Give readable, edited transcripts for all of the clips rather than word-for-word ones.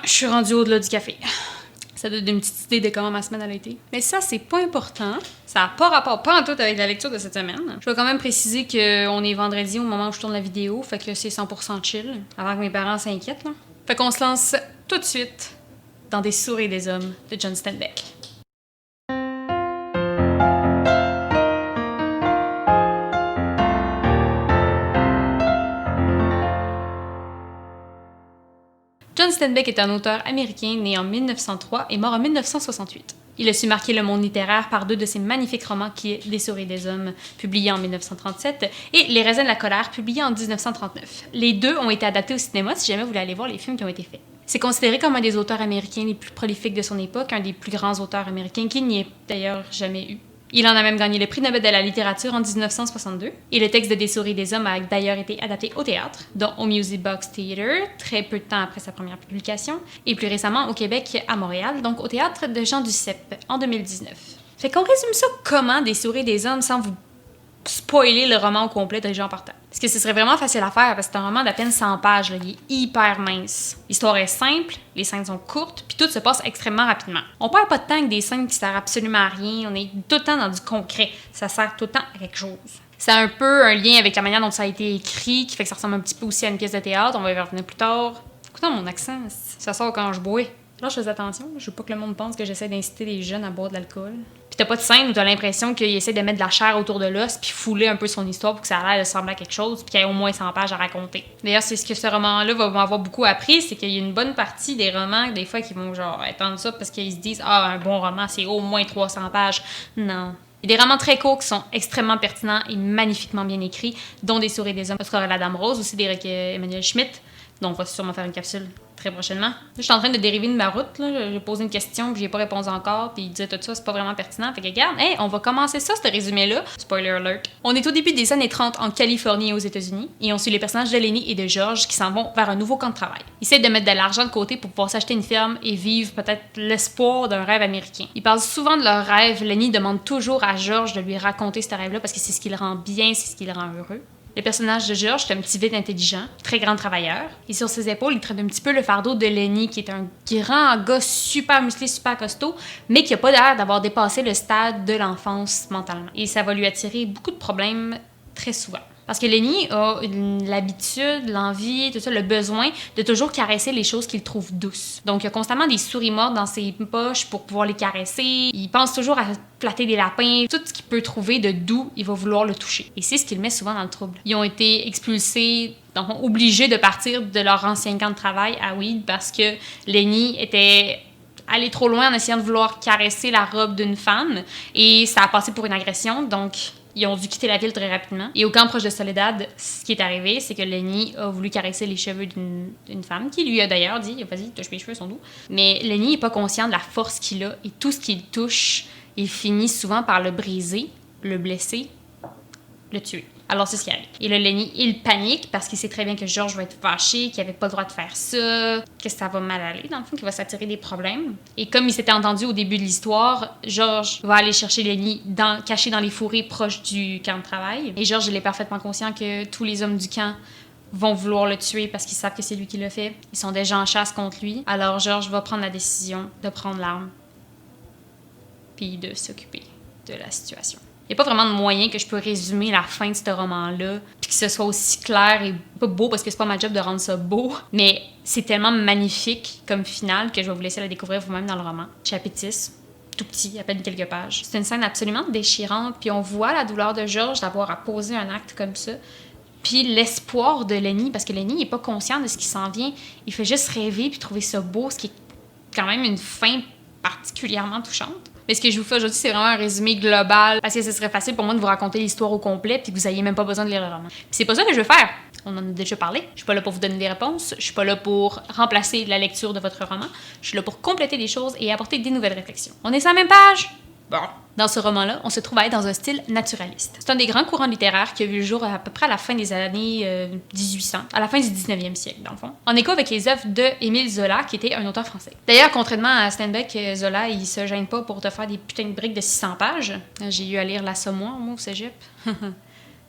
je suis rendue au-delà du café. Ça donne une petite idée de comment ma semaine a été. Mais ça, c'est pas important. Ça n'a pas rapport, pas en tout avec la lecture de cette semaine. Je vais quand même préciser qu'on est vendredi au moment où je tourne la vidéo, fait que c'est 100% chill, avant que mes parents s'inquiètent, là. Fait qu'on se lance tout de suite dans Des sourds et des hommes de John Steinbeck. John Steinbeck est un auteur américain né en 1903 et mort en 1968. Il a su marquer le monde littéraire par deux de ses magnifiques romans qui est Des sourds et des hommes, publié en 1937, et Les raisins de la colère, publié en 1939. Les deux ont été adaptés au cinéma si jamais vous voulez aller voir les films qui ont été faits. C'est considéré comme un des auteurs américains les plus prolifiques de son époque, un des plus grands auteurs américains qui n'y ait d'ailleurs jamais eu. Il en a même gagné le prix Nobel de la littérature en 1962. Et le texte de Des sourds et des hommes a d'ailleurs été adapté au théâtre, dont au Music Box Theatre, très peu de temps après sa première publication, et plus récemment au Québec, à Montréal, donc au théâtre de Jean Duceppe, en 2019. Fait qu'on résume ça comment Des sourds et des hommes sans vous spoiler le roman au complet déjà en partant. Parce que ce serait vraiment facile à faire parce que c'est un roman d'à peine 100 pages, là. Il est hyper mince. L'histoire est simple, les scènes sont courtes, puis tout se passe extrêmement rapidement. On perd pas de temps avec des scènes qui servent absolument à rien, on est tout le temps dans du concret. Ça sert tout le temps à quelque chose. C'est un peu un lien avec la manière dont ça a été écrit, qui fait que ça ressemble un petit peu aussi à une pièce de théâtre, on va y revenir plus tard. Écoutez mon accent, ça sort quand je bois. Là, je fais attention, je veux pas que le monde pense que j'essaie d'inciter les jeunes à boire de l'alcool. Puis t'as pas de scène où t'as l'impression qu'il essaie de mettre de la chair autour de l'os puis fouler un peu son histoire pour que ça a l'air de ressembler à quelque chose puis qu'il y ait au moins 100 pages à raconter. D'ailleurs, c'est ce que ce roman-là va m'avoir beaucoup appris, c'est qu'il y a une bonne partie des romans, des fois, qui vont genre étendre ça parce qu'ils se disent « Ah, un bon roman, c'est au moins 300 pages. » Non. Il y a des romans très courts qui sont extrêmement pertinents et magnifiquement bien écrits, dont Des sourds et des hommes, Oscar et la Dame Rose, aussi d'Éric Emmanuel Schmitt, dont on va sûrement faire une capsule très prochainement. Là, je suis en train de dériver de ma route. Là. J'ai posé une question puis j'ai pas répondu encore. Puis il disait tout ça, c'est pas vraiment pertinent. Fait que regarde, hey, on va commencer ça, ce résumé-là. Spoiler alert. On est au début des années 30 en Californie et aux États-Unis. Et on suit les personnages de Lenny et de George qui s'en vont vers un nouveau camp de travail. Ils essaient de mettre de l'argent de côté pour pouvoir s'acheter une ferme et vivre peut-être l'espoir d'un rêve américain. Ils parlent souvent de leur rêve. Lenny demande toujours à George de lui raconter ce rêve-là parce que c'est ce qui le rend bien, c'est ce qui le rend heureux. Le personnage de George est un petit vide intelligent, très grand travailleur. Et sur ses épaules, il traîne un petit peu le fardeau de Lenny, qui est un grand gars super musclé, super costaud, mais qui n'a pas l'air d'avoir dépassé le stade de l'enfance mentalement. Et ça va lui attirer beaucoup de problèmes très souvent. Parce que Lenny a l'habitude, l'envie, tout ça, le besoin de toujours caresser les choses qu'il trouve douces. Donc, il y a constamment des souris mortes dans ses poches pour pouvoir les caresser. Il pense toujours à flatter des lapins. Tout ce qu'il peut trouver de doux, il va vouloir le toucher. Et c'est ce qui le met souvent dans le trouble. Ils ont été expulsés, donc obligés de partir de leur ancien camp de travail à Weed parce que Lenny était allé trop loin en essayant de vouloir caresser la robe d'une femme. Et ça a passé pour une agression, donc ils ont dû quitter la ville très rapidement. Et au camp proche de Soledad, ce qui est arrivé, c'est que Lenny a voulu caresser les cheveux d'une femme, qui lui a d'ailleurs dit « Vas-y, touche mes cheveux, ils sont doux ». Mais Lenny n'est pas conscient de la force qu'il a, et tout ce qu'il touche, il finit souvent par le briser, le blesser, le tuer. Alors, c'est ce qui arrive. Et là, Lenny, il panique parce qu'il sait très bien que George va être fâché, qu'il n'avait pas le droit de faire ça, que ça va mal aller, dans le fond, qu'il va s'attirer des problèmes. Et comme il s'était entendu au début de l'histoire, George va aller chercher Lenny caché dans les fourrés proches du camp de travail. Et George, il est parfaitement conscient que tous les hommes du camp vont vouloir le tuer parce qu'ils savent que c'est lui qui l'a fait. Ils sont déjà en chasse contre lui. Alors, George va prendre la décision de prendre l'arme puis de s'occuper de la situation. Il n'y a pas vraiment de moyen que je peux résumer la fin de ce roman-là, puis que ce soit aussi clair et pas beau, parce que c'est pas ma job de rendre ça beau, mais c'est tellement magnifique comme finale que je vais vous laisser la découvrir vous-même dans le roman. Chapitre 6, tout petit, à peine quelques pages. C'est une scène absolument déchirante, puis on voit la douleur de George d'avoir à poser un acte comme ça, puis l'espoir de Lenny, parce que Lenny n'est pas conscient de ce qui s'en vient. Il fait juste rêver puis trouver ça beau, ce qui est quand même une fin particulièrement touchante. Mais ce que je vous fais aujourd'hui, c'est vraiment un résumé global parce que ce serait facile pour moi de vous raconter l'histoire au complet puis que vous n'ayez même pas besoin de lire le roman. Puis c'est pas ça que je veux faire. On en a déjà parlé. Je suis pas là pour vous donner des réponses. Je suis pas là pour remplacer la lecture de votre roman. Je suis là pour compléter des choses et apporter des nouvelles réflexions. On est sur la même page? Bon. Dans ce roman-là, on se trouve à être dans un style naturaliste. C'est un des grands courants littéraires qui a vu le jour à peu près à la fin des années 1800, à la fin du 19e siècle, dans le fond, en écho avec les œuvres de Émile Zola, qui était un auteur français. D'ailleurs, contrairement à Steinbeck, Zola, il se gêne pas pour te faire des putains de briques de 600 pages. J'ai eu à lire L'Assommoir, moi, au cégep.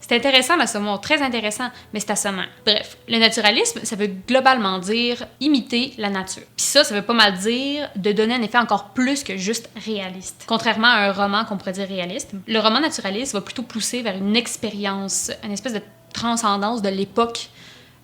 C'est intéressant l'assommant, très intéressant, mais c'est assommant. Bref, le naturalisme, ça veut globalement dire imiter la nature. Puis ça veut pas mal dire de donner un effet encore plus que juste réaliste. Contrairement à un roman qu'on pourrait dire réaliste, le roman naturaliste va plutôt pousser vers une expérience, une espèce de transcendance de l'époque.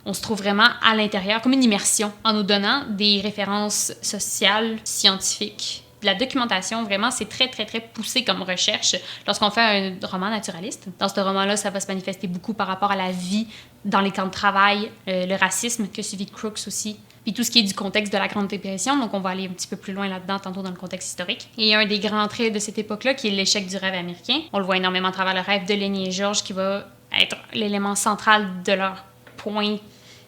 On se trouve vraiment à l'intérieur, comme une immersion, en nous donnant des références sociales, scientifiques, de la documentation. Vraiment, c'est très, très, très poussé comme recherche lorsqu'on fait un roman naturaliste. Dans ce roman-là, ça va se manifester beaucoup par rapport à la vie dans les camps de travail, le racisme que subit Crooks aussi, puis tout ce qui est du contexte de la Grande Dépression. Donc, on va aller un petit peu plus loin là-dedans, tantôt dans le contexte historique. Et un des grands traits de cette époque-là, qui est l'échec du rêve américain. On le voit énormément à travers le rêve de Lenny et George, qui va être l'élément central de leur point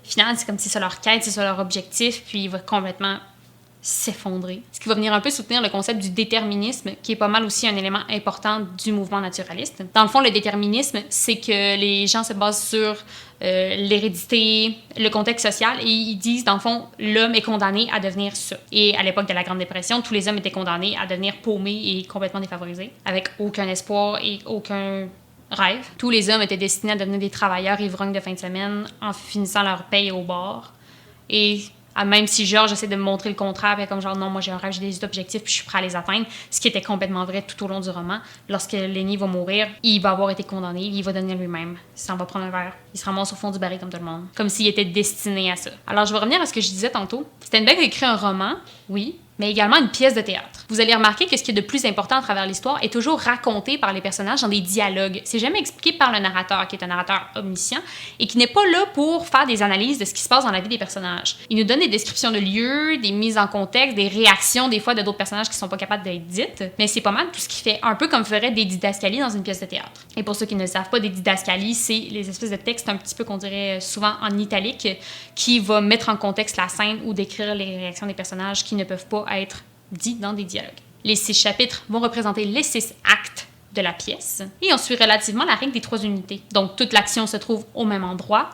final. C'est comme si c'est leur quête, c'est ça leur objectif, puis il va complètement s'effondrer. Ce qui va venir un peu soutenir le concept du déterminisme, qui est pas mal aussi un élément important du mouvement naturaliste. Dans le fond, le déterminisme, c'est que les gens se basent sur l'hérédité, le contexte social, et ils disent, dans le fond, l'homme est condamné à devenir ça. Et à l'époque de la Grande Dépression, tous les hommes étaient condamnés à devenir paumés et complètement défavorisés, avec aucun espoir et aucun rêve. Tous les hommes étaient destinés à devenir des travailleurs ivrognes de fin de semaine en finissant leur paye au bar. Et même si George essaie de me montrer le contraire, puis comme genre non, moi j'ai un rêve, j'ai des objectifs, puis je suis prêt à les atteindre, ce qui était complètement vrai tout au long du roman. Lorsque Lenny va mourir, il va avoir été condamné, il va devenir lui-même. Il s'en va prendre un verre, il se ramasse au fond du baril comme tout le monde, comme s'il était destiné à ça. Alors je vais revenir à ce que je disais tantôt. Steinbeck a écrit un roman, oui, mais également une pièce de théâtre. Vous allez remarquer que ce qui est de plus important à travers l'histoire est toujours raconté par les personnages dans des dialogues. C'est jamais expliqué par le narrateur, qui est un narrateur omniscient, et qui n'est pas là pour faire des analyses de ce qui se passe dans la vie des personnages. Il nous donne des descriptions de lieux, des mises en contexte, des réactions des fois de d'autres personnages qui sont pas capables d'être dites, mais c'est pas mal tout ce qu'il fait, un peu comme ferait des didascalies dans une pièce de théâtre. Et pour ceux qui ne le savent pas, des didascalies, c'est les espèces de textes un petit peu qu'on dirait souvent en italique, qui va mettre en contexte la scène ou décrire les réactions des personnages qui ne peuvent pas être dit dans des dialogues. Les 6 chapitres vont représenter les 6 actes de la pièce et on suit relativement la règle des 3 unités. Donc toute l'action se trouve au même endroit,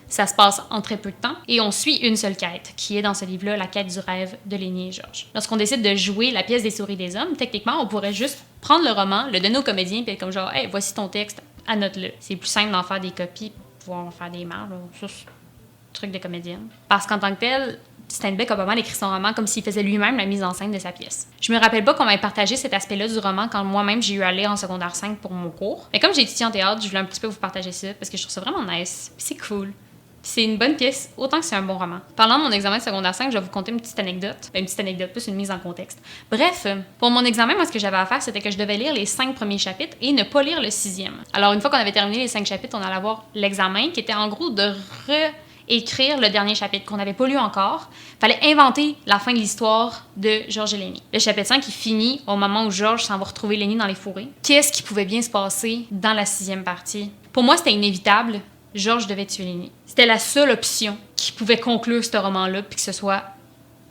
ça se passe en très peu de temps et on suit une seule quête qui est dans ce livre-là la quête du rêve de Lenny et George. Lorsqu'on décide de jouer la pièce des souris des hommes, techniquement on pourrait juste prendre le roman, le donner au comédien puis être comme genre hey, voici ton texte, annote-le. C'est plus simple d'en faire des copies pour pouvoir en faire des marres, ça c'est un truc de comédienne. Parce qu'en tant que tel, Steinbeck a pas mal écrit son roman comme s'il faisait lui-même la mise en scène de sa pièce. Je me rappelle pas qu'on m'ait partagé cet aspect-là du roman quand moi-même j'ai eu à lire en secondaire 5 pour mon cours. Mais comme j'ai étudié en théâtre, je voulais un petit peu vous partager ça parce que je trouve ça vraiment nice. Puis c'est cool. C'est une bonne pièce, autant que c'est un bon roman. Parlant de mon examen de secondaire 5, je vais vous conter une petite anecdote. Une petite anecdote, plus une mise en contexte. Bref, pour mon examen, moi, ce que j'avais à faire, c'était que je devais lire les 5 premiers chapitres et ne pas lire le 6e. Alors, une fois qu'on avait terminé les 5 chapitres, on allait avoir l'examen qui était en gros de écrire le dernier chapitre qu'on n'avait pas lu encore. Il fallait inventer la fin de l'histoire de George et Lenny. Le chapitre 5 qui finit au moment où George s'en va retrouver Lenny dans les fourrés. Qu'est-ce qui pouvait bien se passer dans la 6e partie? Pour moi, c'était inévitable. George devait tuer Lenny. C'était la seule option qui pouvait conclure ce roman-là puis que ce soit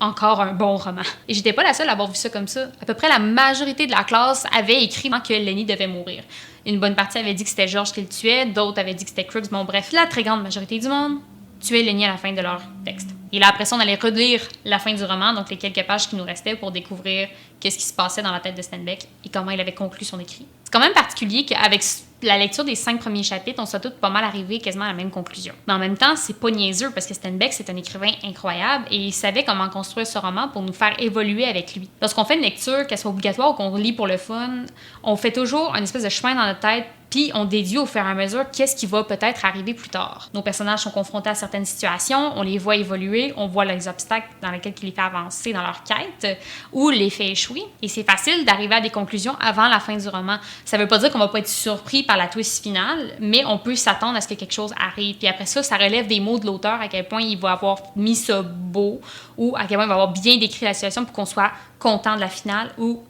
encore un bon roman. Et j'étais pas la seule à avoir vu ça comme ça. À peu près la majorité de la classe avait écrit que Lenny devait mourir. Une bonne partie avait dit que c'était George qui le tuait, d'autres avaient dit que c'était Crooks. Bon, bref, la très grande majorité du monde tuer Lenny à la fin de leur texte. Et là, après ça, on allait relire la fin du roman, donc les quelques pages qui nous restaient pour découvrir qu'est-ce qui se passait dans la tête de Steinbeck et comment il avait conclu son écrit. C'est quand même particulier qu'avec la lecture des 5 premiers chapitres, on soit tous pas mal arrivés quasiment à la même conclusion. Mais en même temps, c'est pas niaiseux parce que Steinbeck, c'est un écrivain incroyable et il savait comment construire ce roman pour nous faire évoluer avec lui. Lorsqu'on fait une lecture, qu'elle soit obligatoire ou qu'on lit pour le fun, on fait toujours un espèce de chemin dans notre tête puis on déduit au fur et à mesure qu'est-ce qui va peut-être arriver plus tard. Nos personnages sont confrontés à certaines situations, on les voit évoluer, on voit les obstacles dans lesquels ils les fait avancer dans leur quête ou les fait échouer. Et c'est facile d'arriver à des conclusions avant la fin du roman. Ça veut pas dire qu'on va pas être surpris par la twist finale, mais on peut s'attendre à ce que quelque chose arrive. Puis après ça, ça relève des mots de l'auteur, à quel point il va avoir mis ça beau ou à quel point il va avoir bien décrit la situation pour qu'on soit content de la finale ou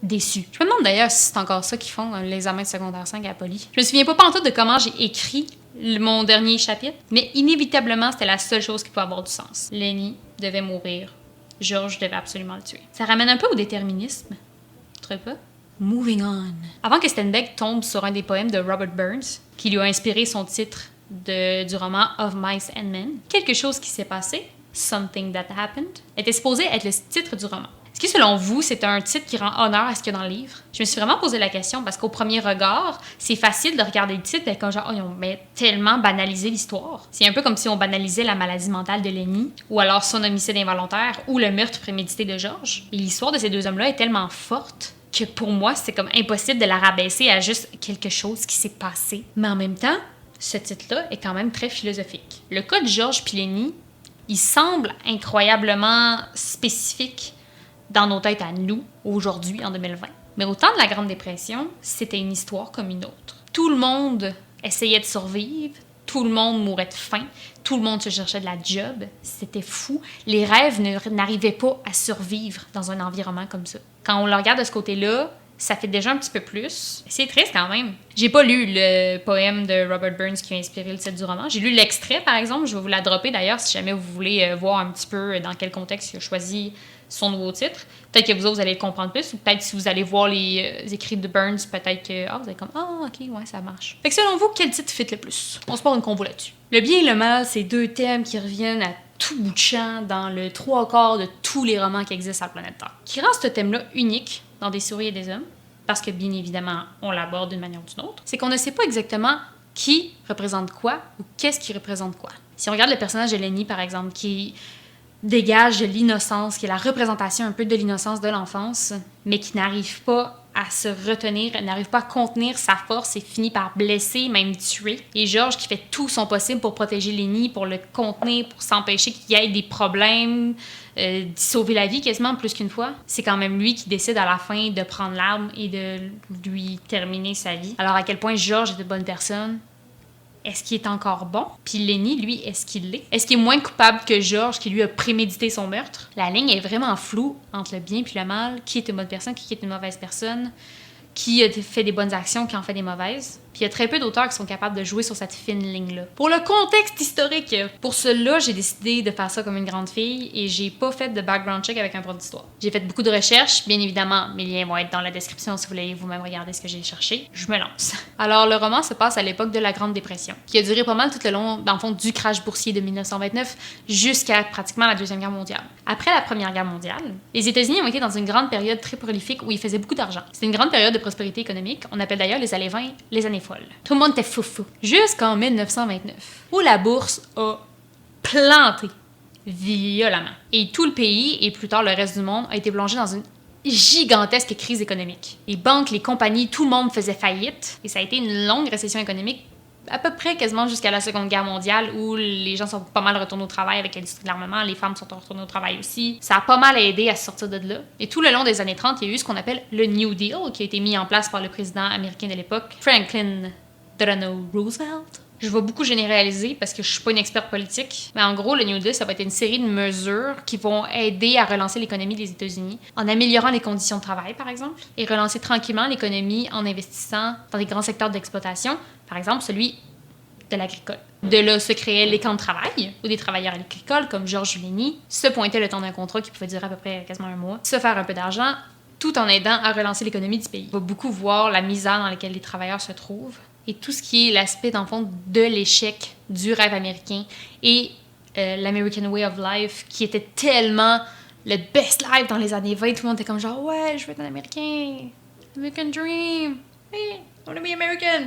déçu. Je me demande d'ailleurs si c'est encore ça qu'ils font dans l'examen de secondaire 5 à Poly. Je me souviens pas pantoute de comment j'ai écrit mon dernier chapitre, mais inévitablement, c'était la seule chose qui pouvait avoir du sens. Lenny devait mourir. George devait absolument le tuer. Ça ramène un peu au déterminisme. Tu trouves pas? Moving on. Avant que Steinbeck tombe sur un des poèmes de Robert Burns, qui lui a inspiré son titre du roman Of Mice and Men, quelque chose qui s'est passé, Something That Happened, était supposé être le titre du roman. Est-ce que selon vous, c'est un titre qui rend honneur à ce qu'il y a dans le livre? Je me suis vraiment posé la question parce qu'au premier regard, c'est facile de regarder le titre et comme genre, ils ont tellement banalisé l'histoire. C'est un peu comme si on banalisait la maladie mentale de Lenny, ou alors son homicide involontaire, ou le meurtre prémédité de George. Et l'histoire de ces deux hommes-là est tellement forte que pour moi, c'est comme impossible de la rabaisser à juste quelque chose qui s'est passé. Mais en même temps, ce titre-là est quand même très philosophique. Le cas de George puis Lenny, il semble incroyablement spécifique dans nos têtes à nous, aujourd'hui, en 2020. Mais au temps de la Grande Dépression, c'était une histoire comme une autre. Tout le monde essayait de survivre, tout le monde mourait de faim, tout le monde se cherchait de la job. C'était fou. Les rêves n'arrivaient pas à survivre dans un environnement comme ça. Quand on le regarde de ce côté-là, ça fait déjà un petit peu plus. C'est triste quand même. J'ai pas lu le poème de Robert Burns qui a inspiré le titre du roman. J'ai lu l'extrait, par exemple. Je vais vous la dropper d'ailleurs si jamais vous voulez voir un petit peu dans quel contexte il a choisi son nouveau titre. Peut-être que vous autres, vous allez le comprendre plus, ou peut-être si vous allez voir les écrits de Burns, peut-être que vous allez comme « Ah, ok, ouais, ça marche ». Fait que selon vous, quel titre fit le plus? On se part une combo là-dessus. Le bien et le mal, c'est deux thèmes qui reviennent à tout bout de champ dans le 3/4 de tous les romans qui existent sur la planète Terre. Qui rend ce thème-là unique dans Des souris et des hommes, parce que bien évidemment, on l'aborde d'une manière ou d'une autre, c'est qu'on ne sait pas exactement qui représente quoi ou qu'est-ce qui représente quoi. Si on regarde le personnage de Lenny, par exemple, qui dégage de l'innocence, qui est la représentation un peu de l'innocence de l'enfance, mais qui n'arrive pas à se retenir, n'arrive pas à contenir sa force et finit par blesser, même tuer. Et George qui fait tout son possible pour protéger Lenny, pour le contenir, pour s'empêcher qu'il y ait des problèmes, d'y sauver la vie quasiment plus qu'une fois. C'est quand même lui qui décide à la fin de prendre l'arme et de lui terminer sa vie. Alors à quel point George est une bonne personne? Est-ce qu'il est encore bon? Puis Lenny, lui, est-ce qu'il l'est? Est-ce qu'il est moins coupable que George qui, lui, a prémédité son meurtre? La ligne est vraiment floue entre le bien puis le mal. Qui est une bonne personne? Qui est une mauvaise personne? Qui a fait des bonnes actions? Qui en fait des mauvaises? Puis il y a très peu d'auteurs qui sont capables de jouer sur cette fine ligne-là. Pour le contexte historique, pour cela, j'ai décidé de faire ça comme une grande fille et j'ai pas fait de background check avec un prof d'histoire. J'ai fait beaucoup de recherches, bien évidemment, mes liens vont être dans la description si vous voulez vous-même regarder ce que j'ai cherché. Je me lance. Alors, le roman se passe à l'époque de la Grande Dépression, qui a duré pas mal tout le long, dans le fond, du crash boursier de 1929 jusqu'à pratiquement la Deuxième Guerre mondiale. Après la Première Guerre mondiale, les États-Unis ont été dans une grande période très prolifique où ils faisaient beaucoup d'argent. C'était une grande période de prospérité économique. On appelle d'ailleurs les années 20 les années folles. Tout le monde était foufou. Jusqu'en 1929, où la bourse a planté violemment. Et tout le pays, et plus tard le reste du monde, a été plongé dans une gigantesque crise économique. Les banques, les compagnies, tout le monde faisait faillite. Et ça a été une longue récession économique, à peu près quasiment jusqu'à la Seconde Guerre mondiale, où les gens sont pas mal retournés au travail avec l'industrie de l'armement, les femmes sont retournées au travail aussi. Ça a pas mal aidé à sortir de là. Et tout le long des années 30, il y a eu ce qu'on appelle le New Deal, qui a été mis en place par le président américain de l'époque, Franklin Delano Roosevelt. Je vais beaucoup généraliser parce que je suis pas une experte politique, mais en gros, le New Deal, ça va être une série de mesures qui vont aider à relancer l'économie des États-Unis en améliorant les conditions de travail, par exemple, et relancer tranquillement l'économie en investissant dans des grands secteurs d'exploitation, par exemple celui de l'agricole. De là se créaient les camps de travail, où des travailleurs agricoles comme George Lenny se pointaient le temps d'un contrat qui pouvait durer à peu près quasiment un mois, se faire un peu d'argent, tout en aidant à relancer l'économie du pays. On va beaucoup voir la misère dans laquelle les travailleurs se trouvent, et tout ce qui est l'aspect, dans le fond, de l'échec du rêve américain et l'American Way of Life, qui était tellement le best life dans les années 20. Tout le monde était comme genre, ouais, je veux être un Américain. American Dream. Hey, I wanna be American.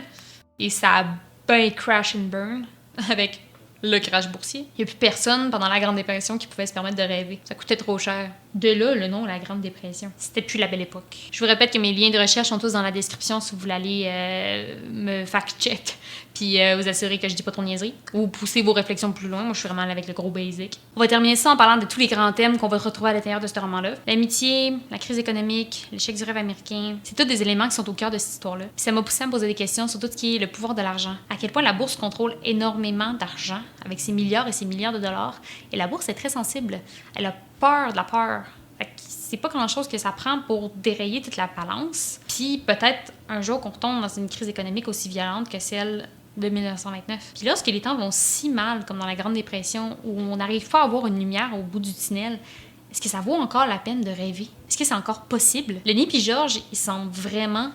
Et ça a ben crash and burn avec le crash boursier. Il n'y a plus personne pendant la Grande Dépression qui pouvait se permettre de rêver. Ça coûtait trop cher. De là, le nom, la Grande Dépression. C'était plus la belle époque. Je vous répète que mes liens de recherche sont tous dans la description si vous voulez aller me fact-check puis vous assurer que je dis pas trop de niaiseries ou pousser vos réflexions plus loin. Moi, je suis vraiment avec le gros basic. On va terminer ça en parlant de tous les grands thèmes qu'on va retrouver à l'intérieur de ce roman-là. L'amitié, la crise économique, l'échec du rêve américain. C'est tous des éléments qui sont au cœur de cette histoire-là. Puis ça m'a poussé à me poser des questions sur tout ce qui est le pouvoir de l'argent. À quel point la bourse contrôle énormément d'argent avec ses milliards et ses milliards de dollars. Et la bourse est très sensible. Elle a peur de la peur. C'est pas grand-chose que ça prend pour dérayer toute la balance. Puis peut-être un jour qu'on retombe dans une crise économique aussi violente que celle de 1929. Puis lorsque les temps vont si mal, comme dans la Grande Dépression, où on n'arrive pas à avoir une lumière au bout du tunnel, est-ce que ça vaut encore la peine de rêver? Est-ce que c'est encore possible? Lenny et George, ils semblent vraiment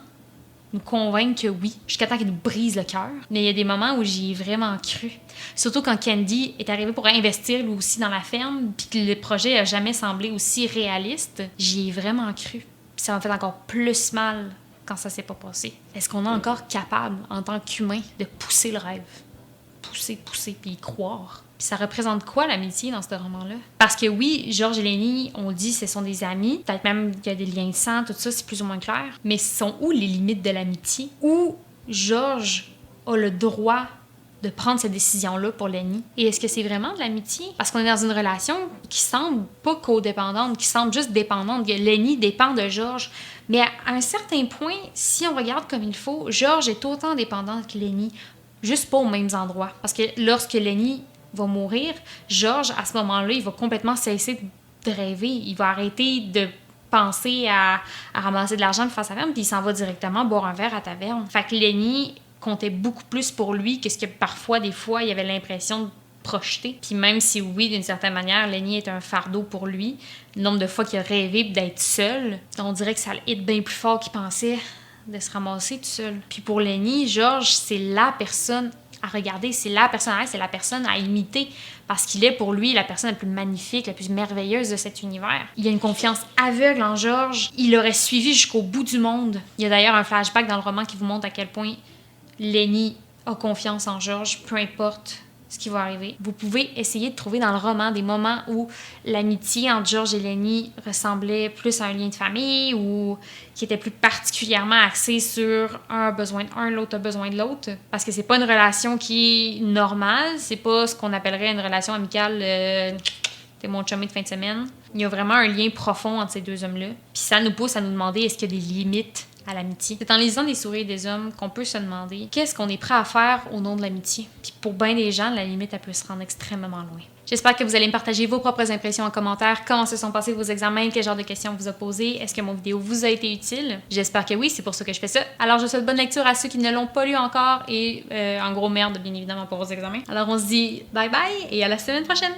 nous convaincre que oui, jusqu'à temps qu'il nous brise le cœur. Mais il y a des moments où j'y ai vraiment cru. Surtout quand Candy est arrivé pour investir lui aussi dans la ferme, puis que le projet a jamais semblé aussi réaliste, j'y ai vraiment cru. Puis ça m'a fait encore plus mal quand ça s'est pas passé. Est-ce qu'on est encore capable, en tant qu'humain, de pousser le rêve? Pousser, puis y croire. Puis ça représente quoi l'amitié dans ce roman-là? Parce que oui, George et Lenny, on dit ce sont des amis, peut-être même qu'il y a des liens de sang, tout ça, c'est plus ou moins clair. Mais sont où les limites de l'amitié? Où George a le droit de prendre cette décision-là pour Lenny? Et est-ce que c'est vraiment de l'amitié? Parce qu'on est dans une relation qui semble pas codépendante, qui semble juste dépendante. Lenny dépend de George. Mais à un certain point, si on regarde comme il faut, George est autant dépendant que Lenny, juste pas aux mêmes endroits. Parce que lorsque Lenny va mourir, George, à ce moment-là, il va complètement cesser de rêver. Il va arrêter de penser à ramasser de l'argent pour faire sa ferme, puis il s'en va directement boire un verre à taverne. Fait que Lenny comptait beaucoup plus pour lui que ce que parfois, des fois, il avait l'impression de projeter. Puis même si, oui, d'une certaine manière, Lenny est un fardeau pour lui, le nombre de fois qu'il a rêvé d'être seul, on dirait que ça le hit bien plus fort qu'il pensait de se ramasser tout seul. Puis pour Lenny, George, c'est la personne à regarder, c'est la personne à être, c'est la personne à imiter, parce qu'il est pour lui la personne la plus magnifique, la plus merveilleuse de cet univers. Il a une confiance aveugle en George, il l'aurait suivi jusqu'au bout du monde. Il y a d'ailleurs un flashback dans le roman qui vous montre à quel point Lenny a confiance en George, peu importe ce qui va arriver. Vous pouvez essayer de trouver dans le roman des moments où l'amitié entre George et Lenny ressemblait plus à un lien de famille ou qui était plus particulièrement axé sur un a besoin d'un, l'autre a besoin de l'autre. Parce que c'est pas une relation qui est normale, c'est pas ce qu'on appellerait une relation amicale t'es mon chumé de fin de semaine. Il y a vraiment un lien profond entre ces deux hommes-là. Puis ça nous pousse à nous demander est-ce qu'il y a des limites à l'amitié. C'est en lisant Des souris et des hommes qu'on peut se demander qu'est-ce qu'on est prêt à faire au nom de l'amitié. Puis pour bien des gens, la limite, elle peut se rendre extrêmement loin. J'espère que vous allez me partager vos propres impressions en commentaire. Comment se sont passés vos examens? Quel genre de questions vous a posé? Est-ce que mon vidéo vous a été utile? J'espère que oui, c'est pour ça que je fais ça. Alors, je souhaite bonne lecture à ceux qui ne l'ont pas lu encore et en gros, merde, bien évidemment, pour vos examens. Alors, on se dit bye bye et à la semaine prochaine!